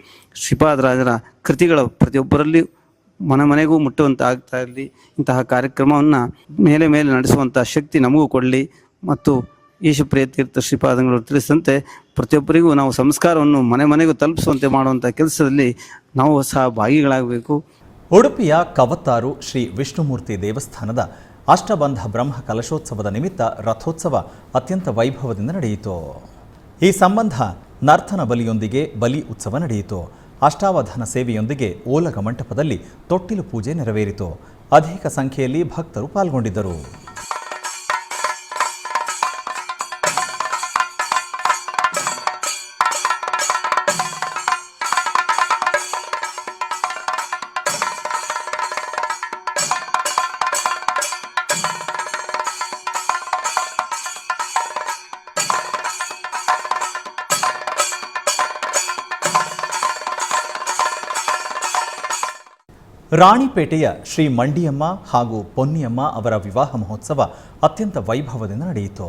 ಶ್ರೀಪಾದರಾಜರ ಕೃತಿಗಳ ಪ್ರತಿಯೊಬ್ಬರಲ್ಲಿ ಮನೆಗೂ ಮುಟ್ಟುವಂತೆ ಆಗ್ತಾ ಇರಲಿ. ಇಂತಹ ಕಾರ್ಯಕ್ರಮವನ್ನು ಮೇಲೆ ನಡೆಸುವಂಥ ಶಕ್ತಿ ನಮಗೂ ಕೊಡಲಿ ಮತ್ತು ಈಶಪ್ರಿಯ ತೀರ್ಥ ಶ್ರೀಪಾದಂಗಳು ತಿಳಿಸಿದಂತೆ ಪ್ರತಿಯೊಬ್ಬರಿಗೂ ನಾವು ಸಂಸ್ಕಾರವನ್ನು ಮನೆಗೂ ತಲುಪಿಸುವಂತೆ ಮಾಡುವಂಥ ಕೆಲಸದಲ್ಲಿ ನಾವು ಸಹ ಭಾಗಿಗಳಾಗಬೇಕು. ಉಡುಪಿಯ ಕವತ್ತಾರು ಶ್ರೀ ವಿಷ್ಣುಮೂರ್ತಿ ದೇವಸ್ಥಾನದ ಅಷ್ಟಬಂಧ ಬ್ರಹ್ಮ ಕಲಶೋತ್ಸವದ ನಿಮಿತ್ತ ರಥೋತ್ಸವ ಅತ್ಯಂತ ವೈಭವದಿಂದ ನಡೆಯಿತು. ಈ ಸಂಬಂಧ ನರ್ತನ ಬಲಿಯೊಂದಿಗೆ ಬಲಿ ಉತ್ಸವ ನಡೆಯಿತು. ಅಷ್ಟಾವಧಾನ ಸೇವೆಯೊಂದಿಗೆ ಓಲಗ ಮಂಟಪದಲ್ಲಿ ತೊಟ್ಟಿಲು ಪೂಜೆ ನೆರವೇರಿತು. ಅಧಿಕ ಸಂಖ್ಯೆಯಲ್ಲಿ ಭಕ್ತರು ಪಾಲ್ಗೊಂಡಿದ್ದರು. ರಾಣಿಪೇಟೆಯ ಶ್ರೀ ಮಂಡಿಯಮ್ಮ ಹಾಗೂ ಪೊನ್ನಿಯಮ್ಮ ಅವರ ವಿವಾಹ ಮಹೋತ್ಸವ ಅತ್ಯಂತ ವೈಭವದಿಂದ ನಡೆಯಿತು.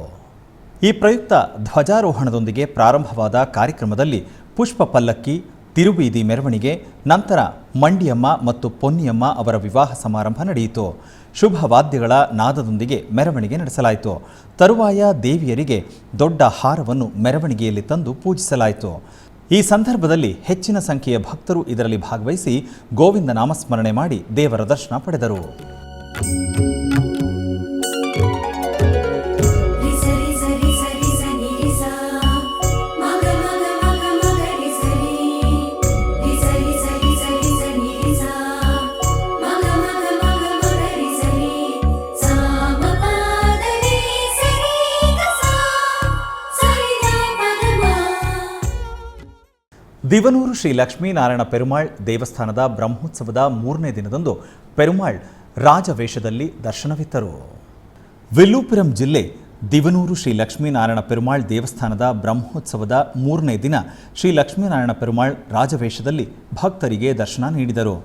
ಈ ಪ್ರಯುಕ್ತ ಧ್ವಜಾರೋಹಣದೊಂದಿಗೆ ಪ್ರಾರಂಭವಾದ ಕಾರ್ಯಕ್ರಮದಲ್ಲಿ ಪುಷ್ಪ ಪಲ್ಲಕ್ಕಿ, ತಿರುಬೀದಿ ಮೆರವಣಿಗೆ, ನಂತರ ಮಂಡಿಯಮ್ಮ ಮತ್ತು ಪೊನ್ನಿಯಮ್ಮ ಅವರ ವಿವಾಹ ಸಮಾರಂಭ ನಡೆಯಿತು. ಶುಭ ವಾದ್ಯಗಳ ನಾದದೊಂದಿಗೆ ಮೆರವಣಿಗೆ ನಡೆಸಲಾಯಿತು. ತರುವಾಯ ದೇವಿಯರಿಗೆ ದೊಡ್ಡ ಹಾರವನ್ನು ಮೆರವಣಿಗೆಯಲ್ಲಿ ತಂದು ಪೂಜಿಸಲಾಯಿತು. ಈ ಸಂದರ್ಭದಲ್ಲಿ ಹೆಚ್ಚಿನ ಸಂಖ್ಯೆಯ ಭಕ್ತರು ಇದರಲ್ಲಿ ಭಾಗವಹಿಸಿ ಗೋವಿಂದ ನಾಮಸ್ಮರಣೆ ಮಾಡಿ ದೇವರ ದರ್ಶನ ಪಡೆದರು. ದಿವನೂರು ಶ್ರೀ ಲಕ್ಷ್ಮೀನಾರಾಯಣ ಪೆರುಮಾಳ್ ದೇವಸ್ಥಾನದ ಬ್ರಹ್ಮೋತ್ಸವದ 3ನೇ ದಿನದಂದು ಪೆರುಮಾಳ್ ರಾಜವೇಷದಲ್ಲಿ ದರ್ಶನವಿತ್ತರು. ವಿಲ್ಲುಪುರಂ ಜಿಲ್ಲೆ ದಿವನೂರು ಶ್ರೀ ಲಕ್ಷ್ಮೀನಾರಾಯಣ ಪೆರುಮಾಳ್ ದೇವಸ್ಥಾನದ ಬ್ರಹ್ಮೋತ್ಸವದ 3ನೇ ದಿನ ಶ್ರೀ ಲಕ್ಷ್ಮೀನಾರಾಯಣ ಪೆರುಮಾಳ್ ರಾಜವೇಷದಲ್ಲಿ ಭಕ್ತರಿಗೆ ದರ್ಶನ ನೀಡಿದರು.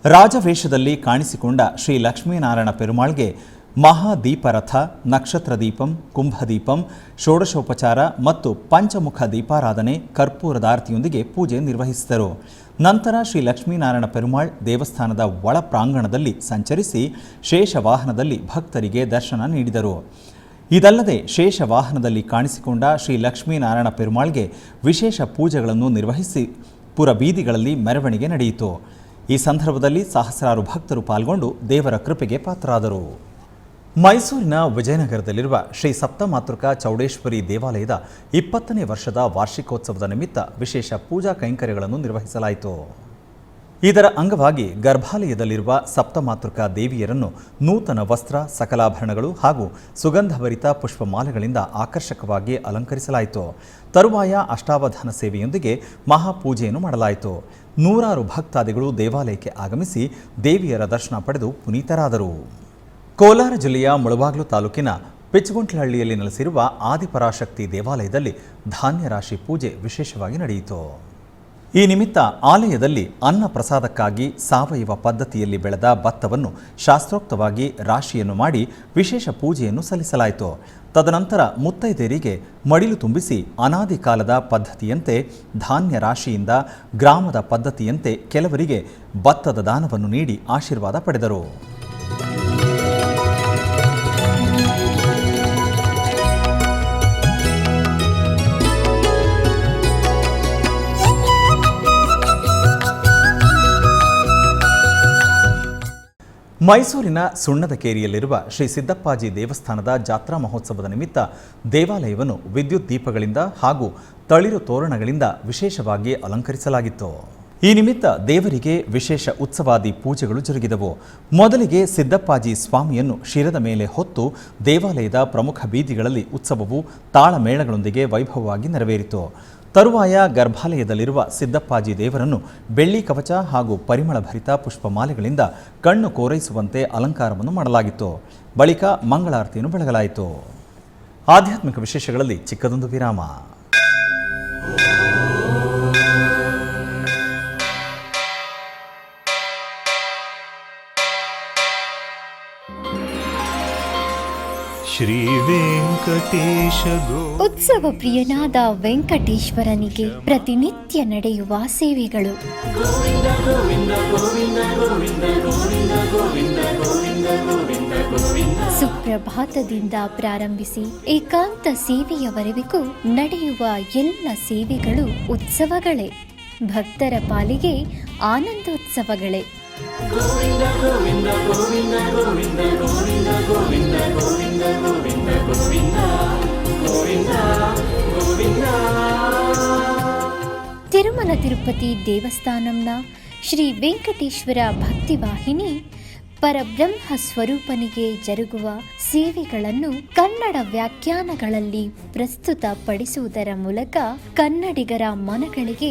ರಾಜವೇಷದಲ್ಲಿ ಕಾಣಿಸಿಕೊಂಡ ಶ್ರೀ ಲಕ್ಷ್ಮೀನಾರಾಯಣ ಪೆರುಮಾಳ್ಗೆ ಮಹಾದೀಪರಥ, ನಕ್ಷತ್ರ ದೀಪಂ, ಕುಂಭದೀಪಂ, ಷೋಡಶೋಪಚಾರ ಮತ್ತು ಪಂಚಮುಖ ದೀಪಾರಾಧನೆ, ಕರ್ಪೂರದಾರತಿಯೊಂದಿಗೆ ಪೂಜೆ ನಿರ್ವಹಿಸಿದರು. ನಂತರ ಶ್ರೀ ಲಕ್ಷ್ಮೀನಾರಾಯಣ ಪೆರುಮಾಳ್ ದೇವಸ್ಥಾನದ ಒಳ ಪ್ರಾಂಗಣದಲ್ಲಿ ಸಂಚರಿಸಿ ಶೇಷವಾಹನದಲ್ಲಿ ಭಕ್ತರಿಗೆ ದರ್ಶನ ನೀಡಿದರು. ಇದಲ್ಲದೆ ಶೇಷವಾಹನದಲ್ಲಿ ಕಾಣಿಸಿಕೊಂಡ ಶ್ರೀ ಲಕ್ಷ್ಮೀನಾರಾಯಣ ಪೆರುಮಾಳ್ಗೆ ವಿಶೇಷ ಪೂಜೆಗಳನ್ನು ನಿರ್ವಹಿಸಿ ಪುರಬೀದಿಗಳಲ್ಲಿ ಮೆರವಣಿಗೆ ನಡೆಯಿತು. ಈ ಸಂದರ್ಭದಲ್ಲಿ ಸಹಸ್ರಾರು ಭಕ್ತರು ಪಾಲ್ಗೊಂಡು ದೇವರ ಕೃಪೆಗೆ ಪಾತ್ರರಾದರು. ಮೈಸೂರಿನ ವಿಜಯನಗರದಲ್ಲಿರುವ ಶ್ರೀ ಸಪ್ತಮಾತೃಕಾ ಚೌಡೇಶ್ವರಿ ದೇವಾಲಯದ 20ನೇ ವರ್ಷದ ವಾರ್ಷಿಕೋತ್ಸವದ ನಿಮಿತ್ತ ವಿಶೇಷ ಪೂಜಾ ಕೈಂಕರ್ಯಗಳನ್ನು ನಿರ್ವಹಿಸಲಾಯಿತು. ಇದರ ಅಂಗವಾಗಿ ಗರ್ಭಾಲಯದಲ್ಲಿರುವ ಸಪ್ತಮಾತೃಕಾ ದೇವಿಯರನ್ನು ನೂತನ ವಸ್ತ್ರ, ಸಕಲಾಭರಣಗಳು ಹಾಗೂ ಸುಗಂಧಭರಿತ ಪುಷ್ಪಮಾಲೆಗಳಿಂದ ಆಕರ್ಷಕವಾಗಿ ಅಲಂಕರಿಸಲಾಯಿತು. ತರುವಾಯ ಅಷ್ಟಾವಧಾನ ಸೇವೆಯೊಂದಿಗೆ ಮಹಾಪೂಜೆಯನ್ನು ಮಾಡಲಾಯಿತು. ನೂರಾರು ಭಕ್ತಾದಿಗಳು ದೇವಾಲಯಕ್ಕೆ ಆಗಮಿಸಿ ದೇವಿಯರ ದರ್ಶನ ಪಡೆದು ಪುನೀತರಾದರು. ಕೋಲಾರ ಜಿಲ್ಲೆಯ ಮುಳಬಾಗಿಲು ತಾಲೂಕಿನ ಪಿಚ್ಚಗುಂಟ್ಲಹಳ್ಳಿಯಲ್ಲಿ ನೆಲೆಸಿರುವ ಆದಿಪರಾಶಕ್ತಿ ದೇವಾಲಯದಲ್ಲಿ ಧಾನ್ಯ ರಾಶಿ ಪೂಜೆ ವಿಶೇಷವಾಗಿ ನಡೆಯಿತು. ಈ ನಿಮಿತ್ತ ಆಲಯದಲ್ಲಿ ಅನ್ನ ಪ್ರಸಾದಕ್ಕಾಗಿ ಸಾವಯವ ಪದ್ಧತಿಯಲ್ಲಿ ಬೆಳೆದ ಭತ್ತವನ್ನು ಶಾಸ್ತ್ರೋಕ್ತವಾಗಿ ರಾಶಿಯನ್ನು ಮಾಡಿ ವಿಶೇಷ ಪೂಜೆಯನ್ನು ಸಲ್ಲಿಸಲಾಯಿತು. ತದನಂತರ ಮುತ್ತೈದೆಯರಿಗೆ ಮಡಿಲು ತುಂಬಿಸಿ ಅನಾದಿ ಕಾಲದ ಪದ್ಧತಿಯಂತೆ ಧಾನ್ಯ ರಾಶಿಯಿಂದ ಗ್ರಾಮದ ಪದ್ಧತಿಯಂತೆ ಕೆಲವರಿಗೆ ಭತ್ತದ ದಾನವನ್ನು ನೀಡಿ ಆಶೀರ್ವಾದ ಪಡೆದರು. ಮೈಸೂರಿನ ಸುಣ್ಣದಕೇರಿಯಲ್ಲಿರುವ ಶ್ರೀ ಸಿದ್ದಪ್ಪಾಜಿ ದೇವಸ್ಥಾನದ ಜಾತ್ರಾ ಮಹೋತ್ಸವದ ನಿಮಿತ್ತ ದೇವಾಲಯವನ್ನು ವಿದ್ಯುತ್ ದೀಪಗಳಿಂದ ಹಾಗೂ ತಳಿರು ತೋರಣಗಳಿಂದ ವಿಶೇಷವಾಗಿ ಅಲಂಕರಿಸಲಾಗಿತ್ತು. ಈ ನಿಮಿತ್ತ ದೇವರಿಗೆ ವಿಶೇಷ ಉತ್ಸವಾದಿ ಪೂಜೆಗಳು ಜರುಗಿದವು. ಮೊದಲಿಗೆ ಸಿದ್ದಪ್ಪಾಜಿ ಸ್ವಾಮಿಯನ್ನು ಶಿರದ ಮೇಲೆ ಹೊತ್ತು ದೇವಾಲಯದ ಪ್ರಮುಖ ಬೀದಿಗಳಲ್ಲಿ ಉತ್ಸವವು ತಾಳಮೇಳಗಳೊಂದಿಗೆ ವೈಭವವಾಗಿ ನೆರವೇರಿತು. ತರುವಾಯ ಗರ್ಭಾಲಯದಲ್ಲಿರುವ ಸಿದ್ದಪ್ಪಾಜಿ ದೇವರನ್ನು ಬೆಳ್ಳಿ ಕವಚ ಹಾಗೂ ಪರಿಮಳಭರಿತ ಪುಷ್ಪಮಾಲೆಗಳಿಂದ ಕಣ್ಣು ಕೋರೈಸುವಂತೆ ಅಲಂಕಾರವನ್ನು ಮಾಡಲಾಗಿತ್ತು. ಬಳಿಕ ಮಂಗಳಾರತಿಯನ್ನು ಬೆಳಗಲಾಯಿತು. ಆಧ್ಯಾತ್ಮಿಕ ವಿಶೇಷಗಳಲ್ಲಿ ಚಿಕ್ಕದೊಂದು ವಿರಾಮ. ಶ್ರೀ ವೆಂಕಟೇಶ ಉತ್ಸವ ಪ್ರಿಯನಾದ ವೆಂಕಟೇಶ್ವರನಿಗೆ ಪ್ರತಿನಿತ್ಯ ನಡೆಯುವ ಸೇವೆಗಳು. ಸುಪ್ರಭಾತದಿಂದ ಪ್ರಾರಂಭಿಸಿ ಏಕಾಂತ ಸೇವೆಯವರೆಗೂ ನಡೆಯುವ ಎಲ್ಲ ಸೇವೆಗಳು ಉತ್ಸವಗಳೇ. ಭಕ್ತರ ಪಾಲಿಗೆ ಆನಂದೋತ್ಸವಗಳೇ. ತಿರುಮಲ ತಿರುಪತಿ ದೇವಸ್ಥಾನಂನ ಶ್ರೀ ವೆಂಕಟೇಶ್ವರ ಭಕ್ತಿವಾಹಿನಿ ಪರಬ್ರಹ್ಮ ಸ್ವರೂಪನಿಗೆ ಜರುಗುವ ಸೇವೆಗಳನ್ನು ಕನ್ನಡ ವ್ಯಾಖ್ಯಾನಗಳಲ್ಲಿ ಪ್ರಸ್ತುತಪಡಿಸುವುದರ ಮೂಲಕ ಕನ್ನಡಿಗರ ಮನಗಳಿಗೆ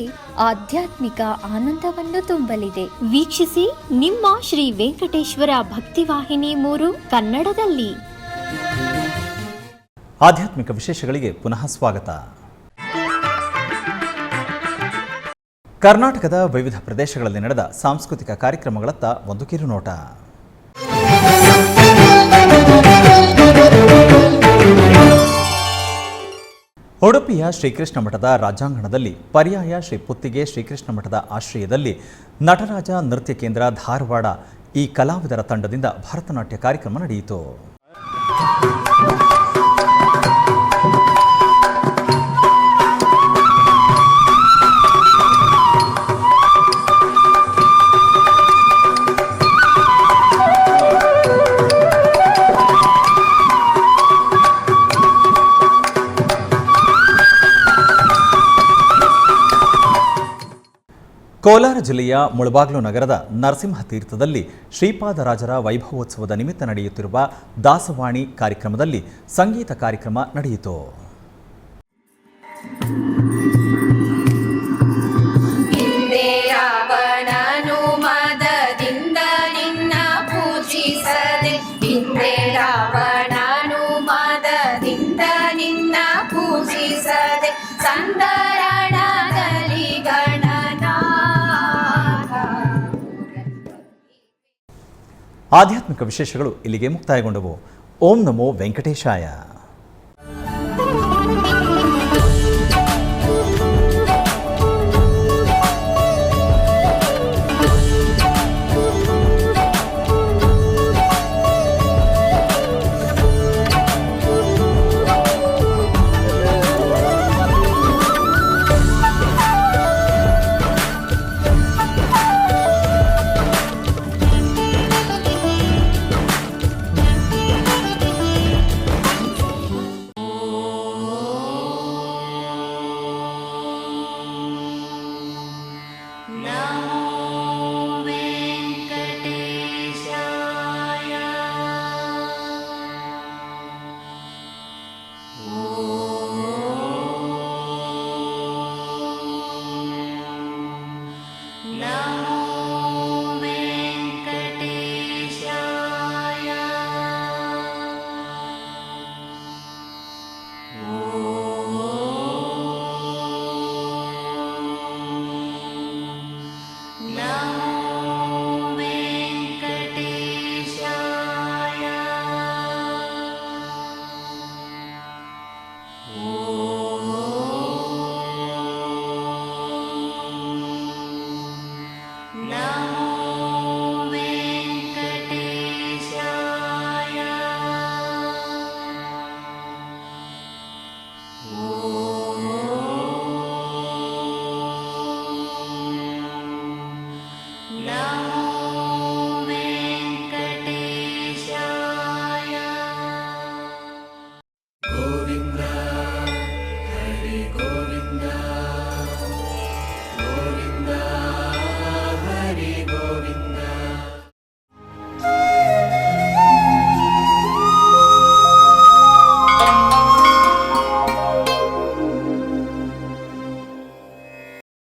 ಆಧ್ಯಾತ್ಮಿಕ ಆನಂದವನ್ನು ತುಂಬಲಿದೆ. ವೀಕ್ಷಿಸಿ ನಿಮ್ಮ ಶ್ರೀ ವೆಂಕಟೇಶ್ವರ ಭಕ್ತಿವಾಹಿನಿ 3 ಕನ್ನಡದಲ್ಲಿ. ಆಧ್ಯಾತ್ಮಿಕ ವಿಶೇಷಗಳಿಗೆ ಪುನಃ ಸ್ವಾಗತ. ಕರ್ನಾಟಕದ ವಿವಿಧ ಪ್ರದೇಶಗಳಲ್ಲಿ ನಡೆದ ಸಾಂಸ್ಕೃತಿಕ ಕಾರ್ಯಕ್ರಮಗಳತ್ತ ಒಂದು ಕಿರುನೋಟ. ಉಡುಪಿಯ ಶ್ರೀಕೃಷ್ಣ ಮಠದ ರಾಜಾಂಗಣದಲ್ಲಿ ಪರ್ಯಾಯ ಶ್ರೀ ಪುತ್ತಿಗೆ ಶ್ರೀಕೃಷ್ಣ ಮಠದ ಆಶ್ರಯದಲ್ಲಿ ನಟರಾಜ ನೃತ್ಯ ಕೇಂದ್ರ ಧಾರವಾಡ ಈ ಕಲಾವಿದರ ತಂಡದಿಂದ ಭರತನಾಟ್ಯ ಕಾರ್ಯಕ್ರಮ ನಡೆಯಿತು. ಕೋಲಾರ ಜಿಲ್ಲೆಯ ಮುಳಬಾಗಿಲು ನಗರದ ನರಸಿಂಹತೀರ್ಥದಲ್ಲಿ ಶ್ರೀಪಾದರಾಜರ ವೈಭವೋತ್ಸವದ ನಿಮಿತ್ತ ನಡೆಯುತ್ತಿರುವ ದಾಸವಾಣಿ ಕಾರ್ಯಕ್ರಮದಲ್ಲಿ ಸಂಗೀತ ಕಾರ್ಯಕ್ರಮ ನಡೆಯಿತು. ಆಧ್ಯಾತ್ಮಿಕ ವಿಶೇಷಗಳು ಇಲ್ಲಿಗೆ ಮುಕ್ತಾಯಗೊಂಡವು. ಓಂ ನಮೋ ವೆಂಕಟೇಶಾಯ.